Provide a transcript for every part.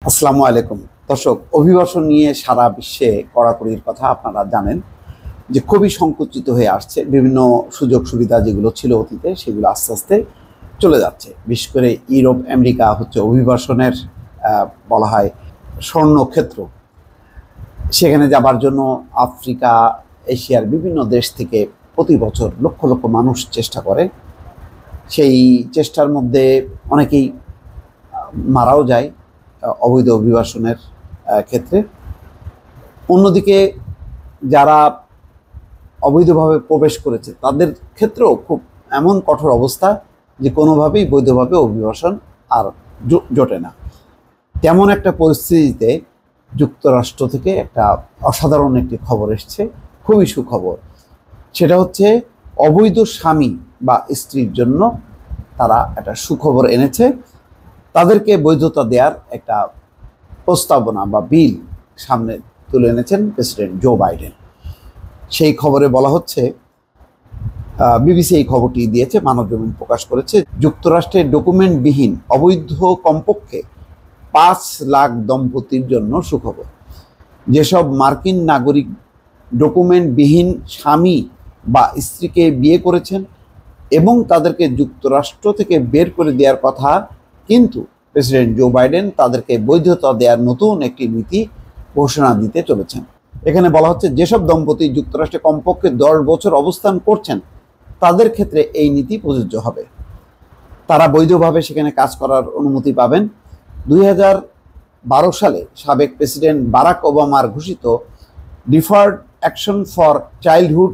আসসালামু আলাইকুম দর্শক, অভিবাসন নিয়ে সারা বিশ্বে কড়াকড়ির কথা আপনারা জানেন যে খুবই সংকুচিত হয়ে আসছে। বিভিন্ন সুযোগ সুবিধা যেগুলো ছিল অতীতে সেগুলো আস্তে আস্তে চলে যাচ্ছে। বিশেষ করে ইউরোপ আমেরিকা হচ্ছে অভিবাসনের বলা হয় স্বর্ণক্ষেত্র। সেখানে যাবার জন্য আফ্রিকা, এশিয়ার বিভিন্ন দেশ থেকে প্রতি বছর লক্ষ লক্ষ মানুষ চেষ্টা করে। সেই চেষ্টার মধ্যে অনেকেই মারাও যায় অবৈধ অভিবাসনের ক্ষেত্রে। অন্যদিকে যারা অবৈধভাবে প্রবেশ করেছে তাদের ক্ষেত্রেও খুব এমন কঠোর অবস্থা যে কোনোভাবেই বৈধভাবে অভিবাসন আর জোটে না। তেমন একটা পরিস্থিতিতে যুক্তরাষ্ট্র থেকে একটা অসাধারণ একটি খবর এসছে, খুবই সুখবর। সেটা হচ্ছে অবৈধ স্বামী বা স্ত্রীর জন্য তারা একটা সুখবর এনেছে। তাদেরকে বৈধতা দেওয়ার একটা প্রস্তাবনা বা বিল সামনে তুলে এনেছেন প্রেসিডেন্ট জো বাইডেন। সেই খবরে বলা হচ্ছে, বিবিসি এই খবরটি দিয়েছে, মানবজমিন প্রকাশ করেছে, যুক্তরাষ্ট্রের ডকুমেন্টবিহীন অবৈধ কমপক্ষে 5 লাখ দম্পতির জন্য সুখবর। যেসব মার্কিন নাগরিক ডকুমেন্টবিহীন স্বামী বা স্ত্রীকে বিয়ে করেছেন এবং তাদেরকে যুক্তরাষ্ট্র থেকে বের করে দেওয়ার কথা, কিন্তু প্রেসিডেন্ট জো বাইডেন তাদেরকে বৈধতা দেওয়ার নতুন একটি নীতি ঘোষণা দিতে চলেছেন। এখানে বলা হচ্ছে, যেসব দম্পতি যুক্তরাষ্ট্রে কমপক্ষে 10 বছর অবস্থান করছেন তাদের ক্ষেত্রে এই নীতি প্রযোজ্য হবে। তারা বৈধভাবে সেখানে কাজ করার অনুমতি পাবেন। 2012 সালে সাবেক প্রেসিডেন্ট বারাক ওবামার ঘোষিত ডিফার্ড অ্যাকশন ফর চাইল্ডহুড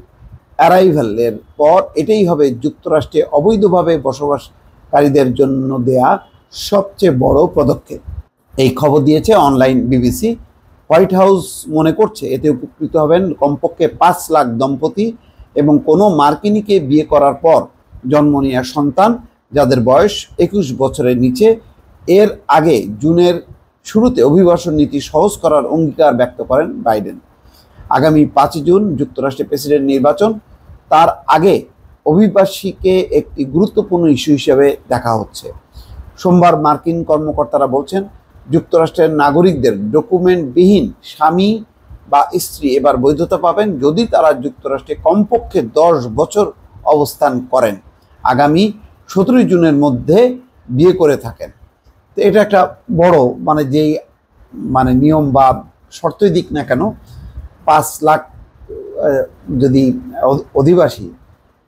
অ্যারাইভালের পর এটাই হবে যুক্তরাষ্ট্রে অবৈধভাবে বসবাসকারীদের জন্য দেয়া সবচেয়ে বড় পদক্ষেপ। এই খবর দিয়েছে অনলাইন বিবিসি। হোয়াইট হাউস মনে করছে এতে উপকৃত হবেন কমপক্ষে 5 লাখ দম্পতি এবং কোনো মার্কিনীকে বিয়ে করার পর জন্ম নেওয়া সন্তান যাদের বয়স 21 বছরের নিচে। এর আগে জুনের শুরুতে অভিবাসন নীতি সহজ করার অঙ্গীকার ব্যক্ত করেন বাইডেন। আগামী 5 জুন যুক্তরাষ্ট্রের প্রেসিডেন্ট নির্বাচন। তার আগে অভিবাসীকে একটি গুরুত্বপূর্ণ ইস্যু হিসেবে দেখা হচ্ছে। সোমবার মার্কিন কর্মকর্তারা বলছেন, যুক্তরাষ্ট্রের নাগরিকদের ডকুমেন্টবিহীন স্বামী বা স্ত্রী এবার বৈধতা পাবেন যদি তারা যুক্তরাষ্ট্রে কমপক্ষে 10 বছর অবস্থান করেন, আগামী 17 জুনের মধ্যে বিয়ে করে থাকেন। তো এটা একটা বড় যেই নিয়ম বা শর্তই দিক না কেন, 5 লাখ যদি অধিবাসী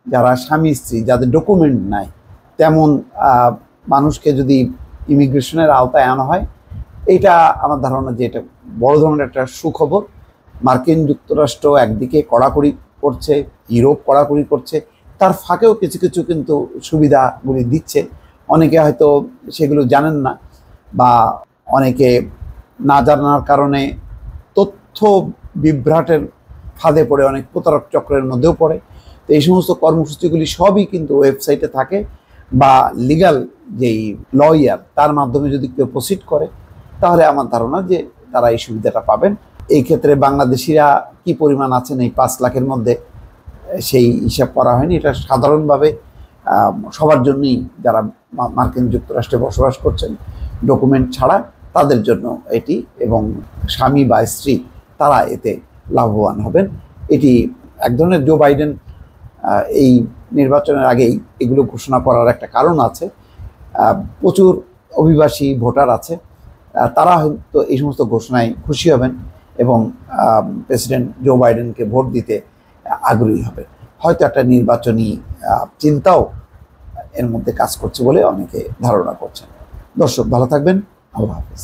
যারা স্বামী স্ত্রী যাদের ডকুমেন্ট নাই তেমন মানুষকে যদি ইমিগ্রেশনের আওতায় আনা হয়, এটা আমার ধারণা যে এটা বড় ধরনের একটা সুখবর। মার্কিন যুক্তরাষ্ট্র একদিকে কড়াকড়ি করছে, ইউরোপ কড়াকড়ি করছে, তার ফাঁকেও কিছু কিছু কিন্তু সুবিধাগুলি দিচ্ছে। অনেকে হয়তো সেগুলো জানেন না বা অনেকে না জানার কারণে তথ্য বিভ্রাটের ফাঁদে পড়ে অনেক প্রতারক চক্রের মধ্যেও পড়ে। তো এই সমস্ত কর্মসূচিগুলি সবই কিন্তু ওয়েবসাইটে থাকে বা লিগ্যাল যেই লয়ার তার মাধ্যমে যদি কেউ প্রসিড করে তাহলে আমার ধারণা যে তারা এই সুবিধাটা পাবেন। এই ক্ষেত্রে বাংলাদেশিরা কি পরিমাণ আছেন এই 5 লাখের মধ্যে সেই হিসাব করা হয়নি। এটা সাধারণভাবে সবার জন্যই যারা মার্কিন যুক্তরাষ্ট্রে বসবাস করছেন ডকুমেন্ট ছাড়া তাদের জন্য এটি, এবং স্বামী বা স্ত্রী তারা এতে লাভবান হবেন। এটি এক ধরনের জো বাইডেন এই নির্বাচনের আগেই এগুলো ঘোষণা করার একটা কারণ আছে। প্রচুর অভিবাসী ভোটার আছে, তারা হয়তো এই সমস্ত ঘোষণায় খুশি হবেন এবং প্রেসিডেন্ট জো বাইডেনকে ভোট দিতে আগ্রহী হবে। হয়তো একটা নির্বাচনী চিন্তাও এর মধ্যে কাজ করছে বলে অনেকে ধারণা করছেন। দর্শক ভালো থাকবেন, আল্লাহ হাফেজ।